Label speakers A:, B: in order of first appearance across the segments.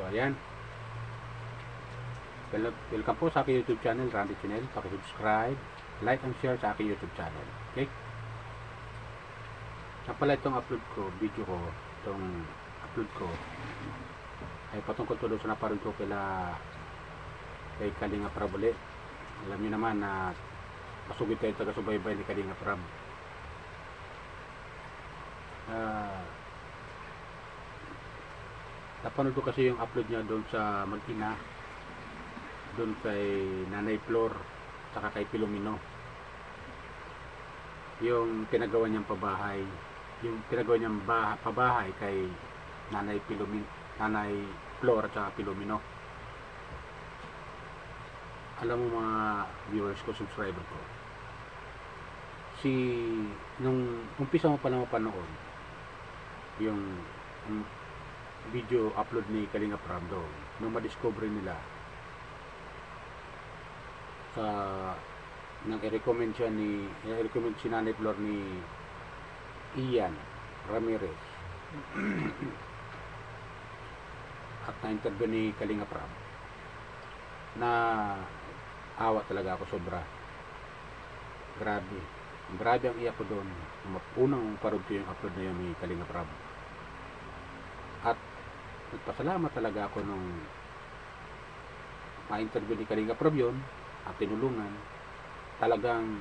A: So ayan, welcome po sa aking YouTube channel, Randy Chinel. Paki-subscribe, like and share sa aking YouTube channel. Okay? Ang pala itong upload ko, video ko, itong upload ko ay patungkol tuloy sa naparod ko kay Kalinga Prab ulit. Alam niyo naman na masugid tayo taga-subaybay ni Kalinga Prab. Napanood ko kasi yung upload niya doon sa Mag-ina, doon kay Nanay Flor saka kay Pilomino, yung pinagawa niyang pabahay, yung pinagawa niyang pabahay kay Nanay Flor at saka Pilomino. Alam mo mga viewers ko, subscriber ko, nung umpisa mo pa na mapanood yung video upload ni Kalinga Prab doon, nung madiscover nila nang i-recommend si Nanay Flor ni Ian Ramirez at na-interview ni Kalinga Prab, na awa talaga ako sobra. Grabe ang iyak ko doon. Unang parod ko yung upload na yun ni Kalinga Prab. At nagpasalamat talaga ako nung ma-interview ni Kalinga Prab yun at tinulungan. Talagang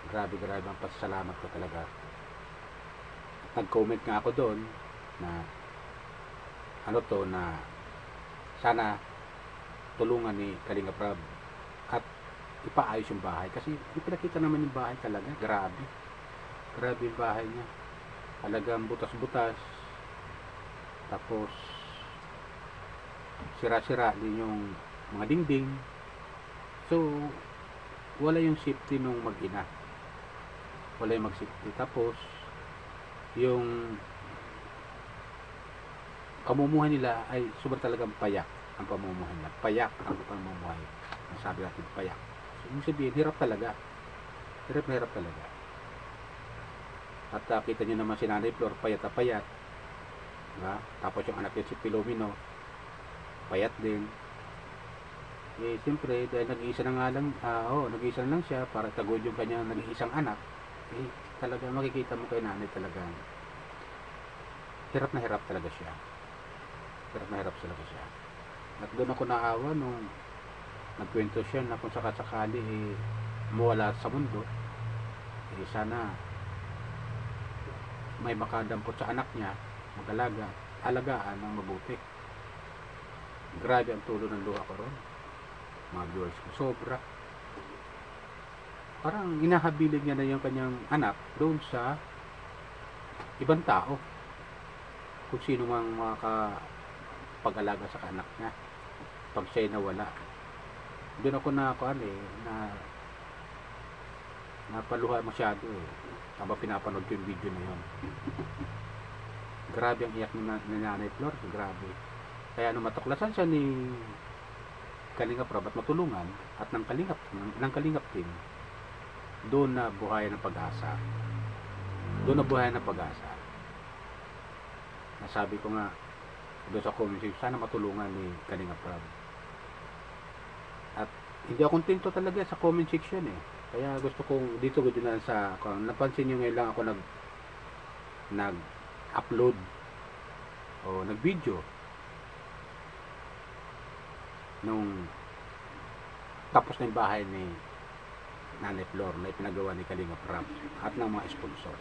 A: grabe ang pasalamat ko talaga. At nag-comment nga ako doon na na sana tulungan ni Kalinga Prab at ipaayos yung bahay, kasi ipinakita naman yung bahay talaga. Grabe yung bahay niya, talagang butas-butas, tapos sira-sira din yung mga dingding. So wala yung safety nung Mag-ina, wala yung mag-safety. Tapos yung pamumuhay nila ay sobrang talagang payak ang pamumuhay nila. Payak ang pamumuhay. Sabi natin payak. So, ibig sabihin, hirap talaga. Hirap talaga. At kita nyo naman si Nanay Flor, payat na payat. Diba? Tapos yung anak niya si Pilomino, payat din. Eh, siyempre, dahil nag-iisa na nga lang, nag-iisa na lang siya para tagod yung kanyang nag-iisang anak. Eh, talaga makikita mo kay Nanay talaga. Hirap talaga siya. Hirap talaga siya. At doon ako naawa nung nagkwento siya na kung sakasakali mawala sa mundo, sana may makadampot sa anak niya, alagaan ng mabuti. Grabe ang tulo ng luha ko ron, mga viewers ko, sobra. Parang inahabilig niya na yung kanyang anak doon sa ibang tao, kung sino mang makapag-alaga sa anak niya pag siya'y nawala. Doon ako na napaluha masyado habang pinapanood ko yung video na yun. Grabe ang iyak ni Nanay Flor, grabe. Kaya nung matuklasan siya ni Kalinga Prab at matulungan at ng Kalingap team, doon na buhayan ng pag-asa. Nasabi ko nga doon sa comment section, sana matulungan ni Kalinga Prab. At hindi ako kontento talaga sa comment section Kaya gusto kong dito na kung napansin nyo ngayon lang ako nag-upload o nag-video nung tapos na yung bahay ni Nanay Flor na ipinagawa ni Kalinga Prab at ng mga sponsor.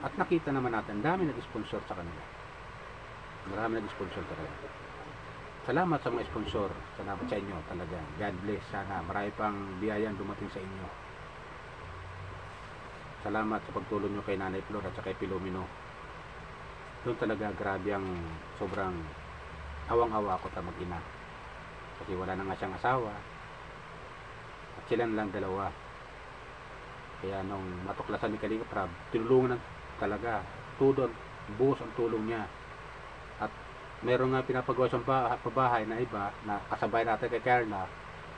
A: At nakita naman natin, dami nag-sponsor sa kanila. Marami nag-sponsor talaga. Salamat sa mga sponsor. Salamat sa inyo talaga. God bless. Sana marami pang biyayang dumating sa inyo. Salamat sa pagtulong nyo kay Nanay Flor at sa kay Pilomino. Doon talaga grabe ang sobrang awang-awa ko sa Mag-ina. Kasi wala na nga siyang asawa. At sila lang dalawa. Kaya nung matuklasan ni Kalinga Prab, tinulungan talaga. Buhos ang tulong niya. At meron nga pinapagawa siyang pabahay na iba na kasabay natin kay Carla,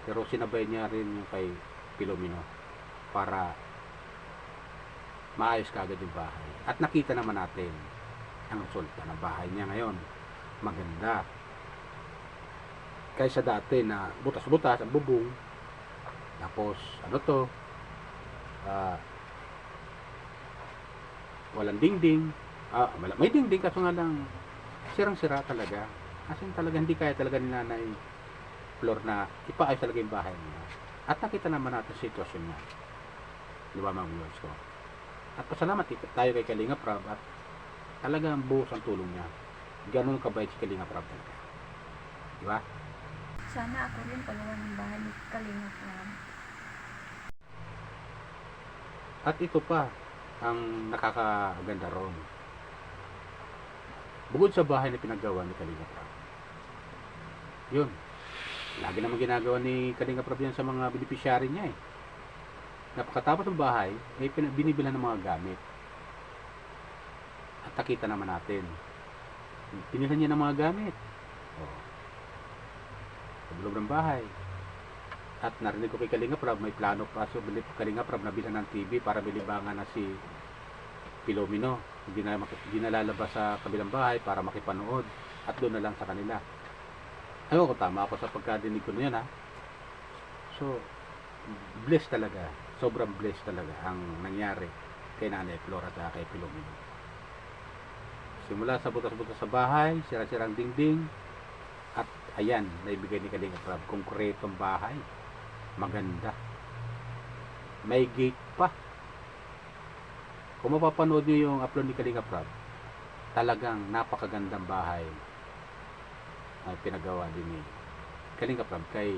A: pero sinabay niya rin yung kay Pilomino para maayos kaagad yung bahay. At nakita naman natin ang resulta ng bahay niya ngayon. maganda. Kaysa dati na butas-butas ang bubong, tapos ano to, ah, walang dingding, may dingding kaso nga lang sirang-sira talaga. As in talaga hindi kaya talaga ni Nanay Flor na ipaayos talaga yung bahay niya. At nakita naman natin sitwasyon niya. Di ba mga viewers ko? At pasalamat tayo kay Kalinga Prab at talagang buhos ang tulong niya. Ganun kabait si Kalinga Prab talaga. Di ba?
B: Sana ako rin pagawa ng bahay ni Kalinga Prab.
A: At ito pa ang nakakaganda ron. Bukod sa bahay na pinaggawa ni Kalinga Prab, yun, lagi naman ginagawa ni Kalinga Prab yan sa mga beneficiary niya eh. Napakatapos ng bahay, ay binibilan ng mga gamit. At nakita naman natin, pinilan niya ng mga gamit. Oh, sa loob ng bahay. At narinig ko kay Kalinga Prab, may plano pa so Kalinga Prab na bilan ng TV para bilibangan na si Pilomino. Hindi na lalabas sa kabilang bahay para makipanood at doon na lang sa kanila. Ayun ko, tama ako sa pagkadinig ko na yun ha. So, blessed talaga. Sobrang blessed talaga ang nangyari kay Nanay Flor at kay Pilomino. Simula sa butas-butas sa bahay, sira-sirang dingding, at ayan, naibigay ni Kalinga Prab, konkretong bahay. Maganda. May gate pa. Kung mapapanood nyo yung upload ni Kalinga Prab, talagang napakagandang bahay ang pinagawa din ni Kalinga Prab kay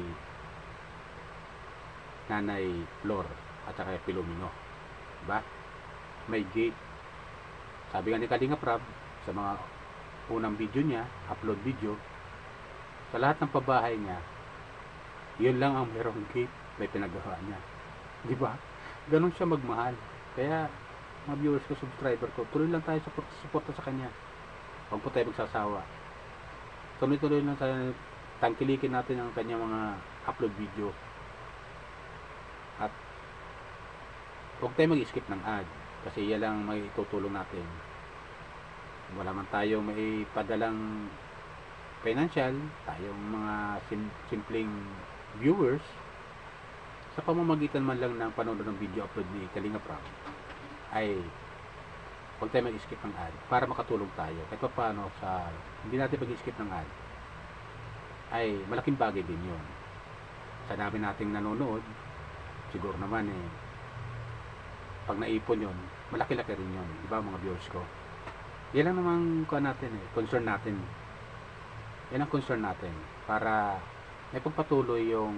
A: Nanay Flor at saka kay Pilomino. Diba? May gate. Sabi nga ni Kalinga Prab sa mga unang video niya, upload video, sa lahat ng pabahay niya, yun lang ang merong gate, may pinagawa niya. Diba? Ganun siya magmahal. Kaya mga viewers ko, subscriber ko, tuloy lang tayo suporta sa kanya. Huwag po tayo magsasawa. Tuloy-tuloy lang tayo, tangkilikin natin ang kanya mga upload video. At huwag tayo mag-skip ng ad kasi yan lang may tutulong natin. Wala man tayo may padalang financial, tayong mga simpleng viewers, sa pamamagitan man lang ng panonood ng video upload ni Kalinga Prab, ay huwag tayo mag-skip ng ad para makatulong tayo. Kahit pa paano sa hindi natin mag-skip ng ad, ay malaking bagay din yun. Sa dami nating nanonood, siguro naman pag naipon yun, malaki-laki rin yun. Diba mga viewers ko? Yan lang naman natin concern natin. Yan ang concern natin para may pagpatuloy yung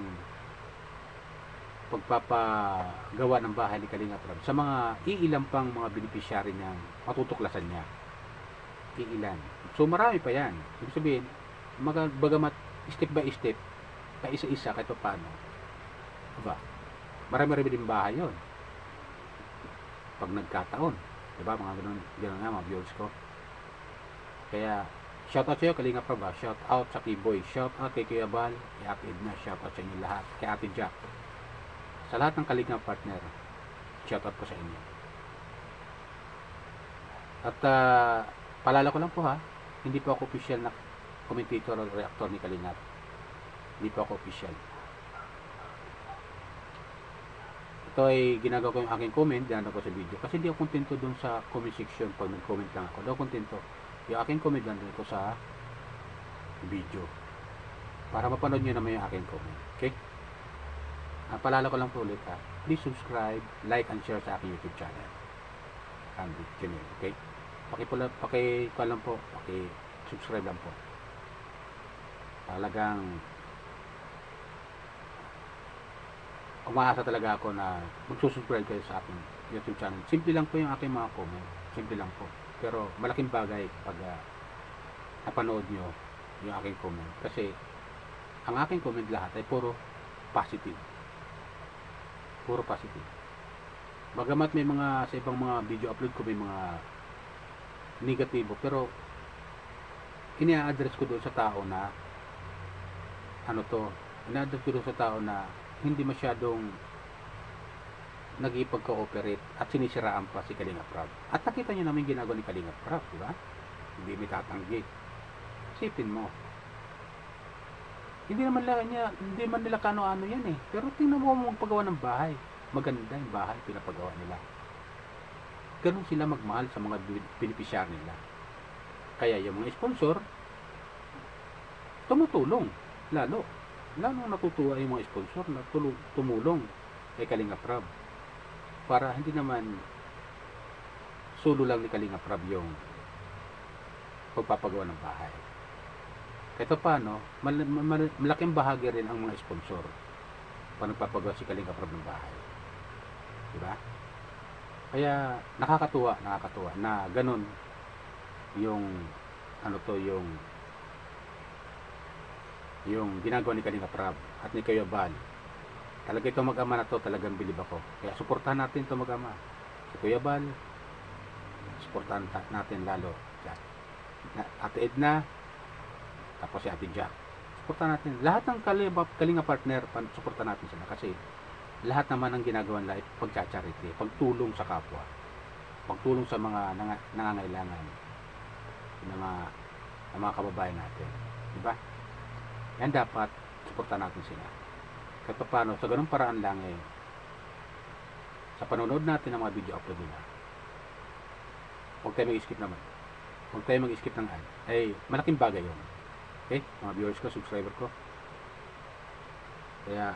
A: pagpapagawa ng bahay ni Kalinga Prab sa mga iilan pang mga beneficiary niyang matutuklasan niya. Iilan. So marami pa yan. Ibig sabihin, bagamat step by step, pa isa-isa kahit pa paano. Diba? Marami-rami din bahay yun. Pag nagkataon. Diba? Mga ganun nga mga viewers ko. Kaya shout out sa iyo Kalinga Prab. Shout out sa Kiboy. Shout out kay Kuya Bal, kay Ate Edna. Shout out sa inyo lahat. Kay Ate Jack. Sa lahat ng Kalinga partner, shout out po sa inyo. At paalala ko lang po ha, hindi po ako official na commentator o reactor ni Kalinga. Hindi po ako official. Ito ay ginagawa ko yung aking comment, dinano ko sa video. Kasi hindi ako kontento dun sa comment section pag nag-comment lang ako. Hindi ako kontento. Yung aking comment lang ko sa video. Para mapanood nyo naman yung aking comment. Okay? Paalala ko lang po ulit ha. Please subscribe, like, and share sa aking YouTube channel. And channel, okay? Paki-subscribe lang po. Talagang umaasa talaga ako na magsusubscribe kayo sa aking YouTube channel. Simple lang po yung aking mga comment. Simple lang po. Pero malaking bagay pag napanood nyo yung aking comment. Kasi ang aking comment lahat ay puro positive. Puro positive. Bagamat may mga sa ibang mga video upload ko may mga negatibo, pero ina-address ko doon sa tao na ina-address ko doon sa tao na hindi masyadong nag-ipag-cooperate at sinisiraan pa si Kalinga Prab. At nakita nyo namin ginagawa ni Kalinga Prab, di ba? Hindi may tatanggi. Isipin mo. Hindi man nila kano-ano yan eh. Pero tingnan mo magpagawa ng bahay. Maganda yung bahay pinapagawa nila. Ganun sila magmahal sa mga beneficiary nila. Kaya yung mga sponsor, tumutulong. Lalo natutuwa yung mga sponsor na tumulong kay Kalinga Prab. Para hindi naman solo lang ni Kalinga Prab yung pagpapagawa ng bahay. Kahit paano, malaking bahagi rin ang mga sponsor pa nagpapagawa si Kalinga Prab ng bahay. Diba? Kaya nakakatuwa na ganun yung yung ginagawa ni Kalinga Prab at ni Kuya Bal. Talaga itong mag-ama na to, talagang bilib ako. Kaya suportahan natin itong mag-ama. Si Kuya Bal, suportahan natin lalo. Ate Edna, tapos si Ate Jack. Suportahan natin. Lahat ng Kalinga partner, suportahan natin sila. Kasi lahat naman ang ginagawa nila ay pagcha-charity, pagtulong sa kapwa, pagtulong sa mga nangangailangan ng mga kababayan natin. Diba? Yan dapat, suportahan natin sila. Kahit paano, sa ganung paraan lang sa panonood natin ng mga video upload nila, huwag tayo mag-skip naman. Huwag tayo mag-skip ng ad. Ay, malaking bagay yun. Okay? Mga viewers ko, subscriber ko. Kaya,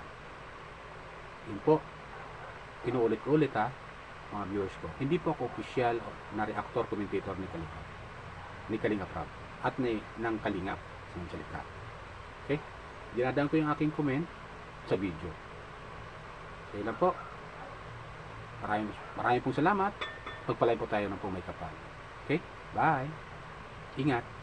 A: yun po, inuulit-ulit mga viewers ko. Hindi po ako official na reactor, commentator ni Kalinga Prab at ng Kalingap sa mga salita. Okay? Dinadaan ko yung aking comment sa video. Kaya lang po, maraming pong salamat. Pagpalay po tayo ng pumay kapal. Okay? Bye! Ingat!